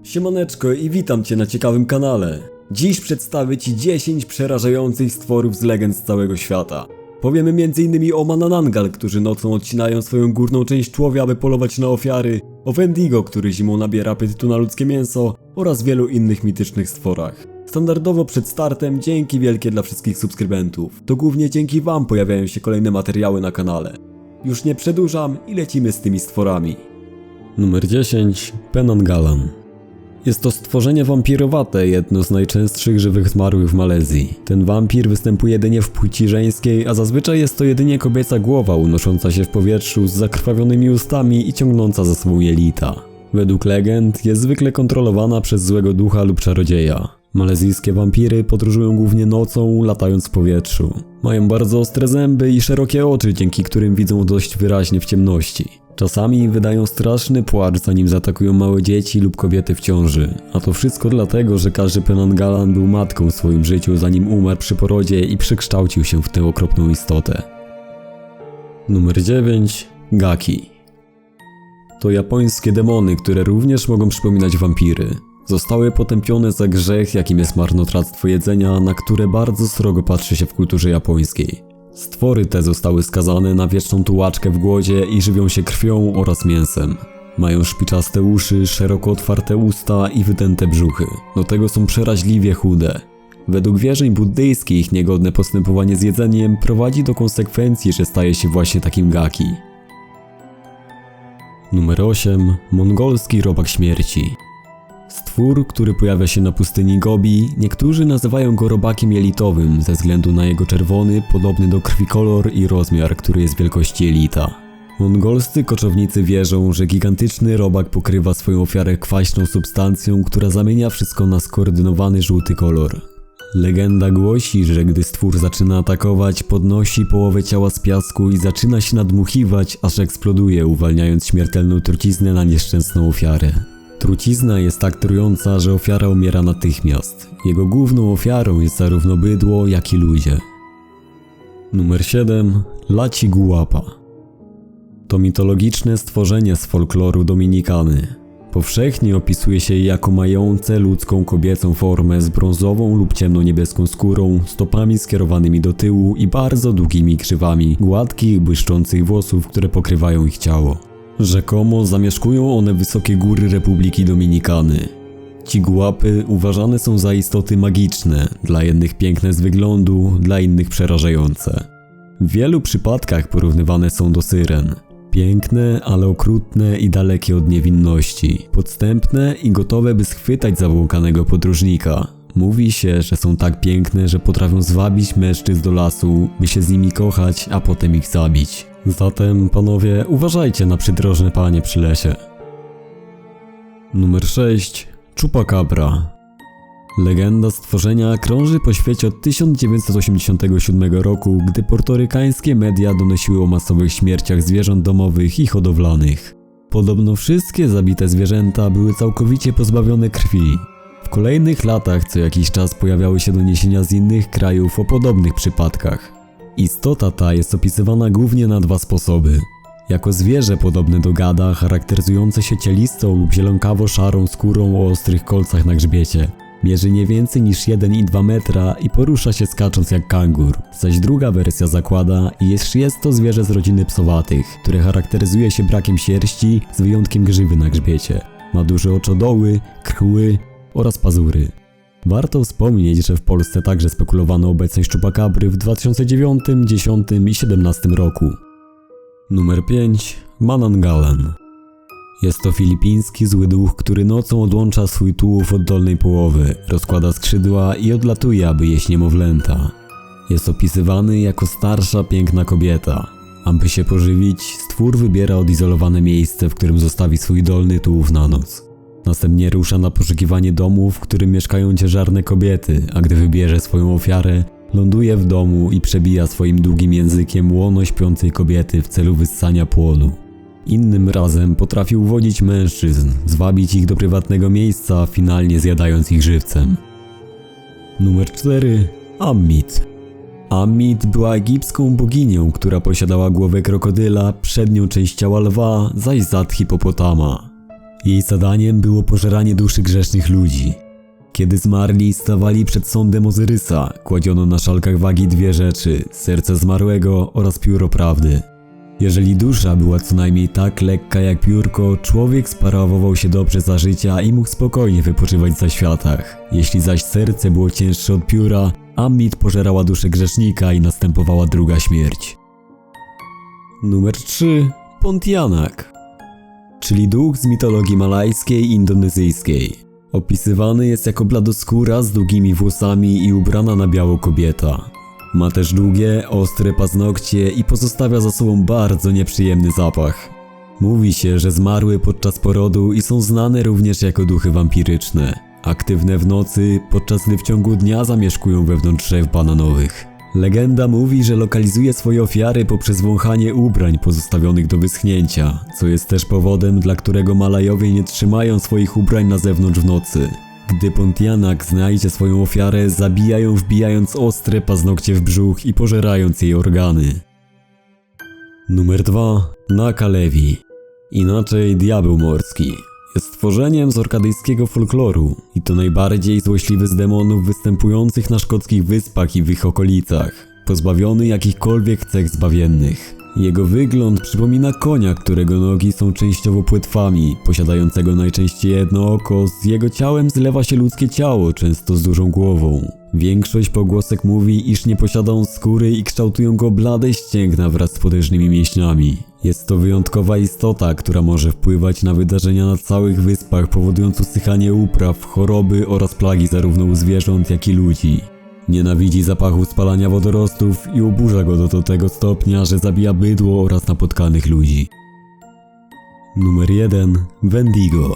Siemaneczko i witam Cię na ciekawym kanale. Dziś przedstawię Ci 10 przerażających stworów z legend z całego świata. Powiemy m.in. o Manananggal, którzy nocą odcinają swoją górną część tułowia, aby polować na ofiary, o Wendigo, który zimą nabiera apetytu na ludzkie mięso oraz wielu innych mitycznych stworach. Standardowo przed startem dzięki wielkie dla wszystkich subskrybentów. To głównie dzięki Wam pojawiają się kolejne materiały na kanale. Już nie przedłużam i lecimy z tymi stworami. Numer 10. Penanggalan. Jest to stworzenie wampirowate, jedno z najczęstszych żywych zmarłych w Malezji. Ten wampir występuje jedynie w płci żeńskiej, a zazwyczaj jest to jedynie kobieca głowa unosząca się w powietrzu z zakrwawionymi ustami i ciągnąca za sobą jelita. Według legend jest zwykle kontrolowana przez złego ducha lub czarodzieja. Malezyjskie wampiry podróżują głównie nocą, latając w powietrzu. Mają bardzo ostre zęby i szerokie oczy, dzięki którym widzą dość wyraźnie w ciemności. Czasami wydają straszny płacz, zanim zaatakują małe dzieci lub kobiety w ciąży. A to wszystko dlatego, że każdy Penanggalan był matką w swoim życiu, zanim umarł przy porodzie i przekształcił się w tę okropną istotę. Numer 9. Gaki. To japońskie demony, które również mogą przypominać wampiry. Zostały potępione za grzech, jakim jest marnotrawstwo jedzenia, na które bardzo srogo patrzy się w kulturze japońskiej. Stwory te zostały skazane na wieczną tułaczkę w głodzie i żywią się krwią oraz mięsem. Mają szpiczaste uszy, szeroko otwarte usta i wydęte brzuchy. Do tego są przeraźliwie chude. Według wierzeń buddyjskich niegodne postępowanie z jedzeniem prowadzi do konsekwencji, że staje się właśnie takim gaki. Numer 8. Mongolski robak śmierci. Stwór, który pojawia się na pustyni Gobi, niektórzy nazywają go robakiem jelitowym ze względu na jego czerwony, podobny do krwi kolor i rozmiar, który jest wielkości jelita. Mongolscy koczownicy wierzą, że gigantyczny robak pokrywa swoją ofiarę kwaśną substancją, która zamienia wszystko na skoordynowany żółty kolor. Legenda głosi, że gdy stwór zaczyna atakować, podnosi połowę ciała z piasku i zaczyna się nadmuchiwać, aż eksploduje, uwalniając śmiertelną truciznę na nieszczęsną ofiarę. Trucizna jest tak trująca, że ofiara umiera natychmiast. Jego główną ofiarą jest zarówno bydło, jak i ludzie. Numer 7. Latiguapa. To mitologiczne stworzenie z folkloru Dominikany. Powszechnie opisuje się je jako mające ludzką kobiecą formę z brązową lub ciemnoniebieską skórą, stopami skierowanymi do tyłu i bardzo długimi grzywami gładkich, błyszczących włosów, które pokrywają ich ciało. Rzekomo zamieszkują one wysokie góry Republiki Dominikany. Tiguapy uważane są za istoty magiczne, dla jednych piękne z wyglądu, dla innych przerażające. W wielu przypadkach porównywane są do syren. Piękne, ale okrutne i dalekie od niewinności. Podstępne i gotowe, by schwytać zabłąkanego podróżnika. Mówi się, że są tak piękne, że potrafią zwabić mężczyzn do lasu, by się z nimi kochać, a potem ich zabić. Zatem, panowie, uważajcie na przydrożne panie przy lesie. Numer 6. Chupacabra. Legenda stworzenia krąży po świecie od 1987 roku, gdy portorykańskie media donosiły o masowych śmierciach zwierząt domowych i hodowlanych. Podobno wszystkie zabite zwierzęta były całkowicie pozbawione krwi. W kolejnych latach co jakiś czas pojawiały się doniesienia z innych krajów o podobnych przypadkach. Istota ta jest opisywana głównie na dwa sposoby. Jako zwierzę podobne do gada, charakteryzujące się cielistą lub zielonkawo-szarą skórą o ostrych kolcach na grzbiecie. Mierzy nie więcej niż 1,2 metra i porusza się skacząc jak kangur. Zaś druga wersja zakłada, iż jest to zwierzę z rodziny psowatych, które charakteryzuje się brakiem sierści z wyjątkiem grzywy na grzbiecie. Ma duże oczodoły, krzły oraz pazury. Warto wspomnieć, że w Polsce także spekulowano obecność Chupacabry w 2009, 2010 i 2017 roku. Numer 5. Manananggalan. Jest to filipiński zły duch, który nocą odłącza swój tułów od dolnej połowy, rozkłada skrzydła i odlatuje, aby jeść niemowlęta. Jest opisywany jako starsza, piękna kobieta. Aby się pożywić, stwór wybiera odizolowane miejsce, w którym zostawi swój dolny tułów na noc. Następnie rusza na poszukiwanie domu, w którym mieszkają ciężarne kobiety, a gdy wybierze swoją ofiarę, ląduje w domu i przebija swoim długim językiem łono śpiącej kobiety w celu wyssania płodu. Innym razem potrafi uwodzić mężczyzn, zwabić ich do prywatnego miejsca, finalnie zjadając ich żywcem. Numer 4. Ammit. Ammit była egipską boginią, która posiadała głowę krokodyla, przednią część ciała lwa, zaś zad hipopotama. Jej zadaniem było pożeranie duszy grzesznych ludzi. Kiedy zmarli stawali przed sądem Ozyrysa, kładziono na szalkach wagi dwie rzeczy: serce zmarłego oraz pióro prawdy. Jeżeli dusza była co najmniej tak lekka jak piórko, człowiek sprawował się dobrze za życia i mógł spokojnie wypoczywać w zaświatach. Jeśli zaś serce było cięższe od pióra, Ammit pożerała duszę grzesznika i następowała druga śmierć. Numer 3. Pontianak, czyli duch z mitologii malajskiej i indonezyjskiej. Opisywany jest jako bladoskóra z długimi włosami i ubrana na biało kobieta. Ma też długie, ostre paznokcie i pozostawia za sobą bardzo nieprzyjemny zapach. Mówi się, że zmarły podczas porodu i są znane również jako duchy wampiryczne. Aktywne w nocy, podczas gdy w ciągu dnia zamieszkują wewnątrz drzew bananowych. Legenda mówi, że lokalizuje swoje ofiary poprzez wąchanie ubrań pozostawionych do wyschnięcia, co jest też powodem, dla którego Malajowie nie trzymają swoich ubrań na zewnątrz w nocy. Gdy Pontianak znajdzie swoją ofiarę, zabija ją wbijając ostre paznokcie w brzuch i pożerając jej organy. Numer 2. Nakalewi, inaczej diabeł morski. Jest stworzeniem z orkadyjskiego folkloru i to najbardziej złośliwy z demonów występujących na szkockich wyspach i w ich okolicach, pozbawiony jakichkolwiek cech zbawiennych. Jego wygląd przypomina konia, którego nogi są częściowo płetwami, posiadającego najczęściej jedno oko. Z jego ciałem zlewa się ludzkie ciało, często z dużą głową. Większość pogłosek mówi, iż nie posiada on skóry i kształtują go blade ścięgna wraz z potężnymi mięśniami. Jest to wyjątkowa istota, która może wpływać na wydarzenia na całych wyspach, powodując usychanie upraw, choroby oraz plagi zarówno u zwierząt, jak i ludzi. Nienawidzi zapachu spalania wodorostów i oburza go do tego stopnia, że zabija bydło oraz napotkanych ludzi. Numer 1. Wendigo.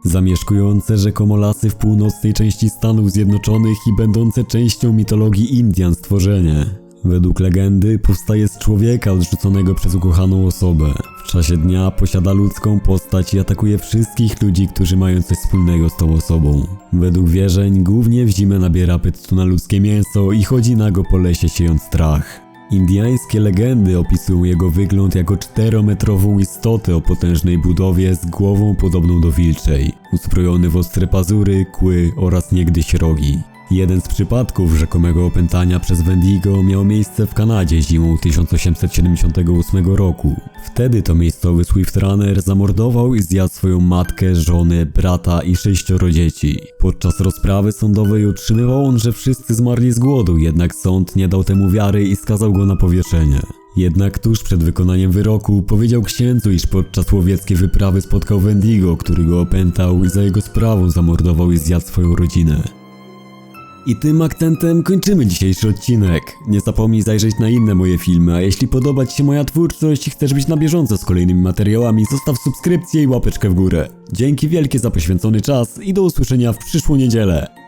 Zamieszkujące rzekomo lasy w północnej części Stanów Zjednoczonych i będące częścią mitologii Indian stworzenie. Według legendy powstaje z człowieka odrzuconego przez ukochaną osobę. W czasie dnia posiada ludzką postać i atakuje wszystkich ludzi, którzy mają coś wspólnego z tą osobą. Według wierzeń głównie w zimę nabiera apetytu na ludzkie mięso i chodzi nago po lesie siejąc strach. Indyjskie legendy opisują jego wygląd jako 4-metrową istotę o potężnej budowie z głową podobną do wilczej, uzbrojony w ostre pazury, kły oraz niegdyś rogi. Jeden z przypadków rzekomego opętania przez Wendigo miał miejsce w Kanadzie zimą 1878 roku. Wtedy to miejscowy Swiftrunner zamordował i zjadł swoją matkę, żonę, brata i 6 dzieci. Podczas rozprawy sądowej utrzymywał on, że wszyscy zmarli z głodu, jednak sąd nie dał temu wiary i skazał go na powieszenie. Jednak tuż przed wykonaniem wyroku powiedział księdzu, iż podczas łowieckiej wyprawy spotkał Wendigo, który go opętał i za jego sprawą zamordował i zjadł swoją rodzinę. I tym akcentem kończymy dzisiejszy odcinek. Nie zapomnij zajrzeć na inne moje filmy, a jeśli podoba Ci się moja twórczość i chcesz być na bieżąco z kolejnymi materiałami, zostaw subskrypcję i łapeczkę w górę. Dzięki wielkie za poświęcony czas i do usłyszenia w przyszłą niedzielę.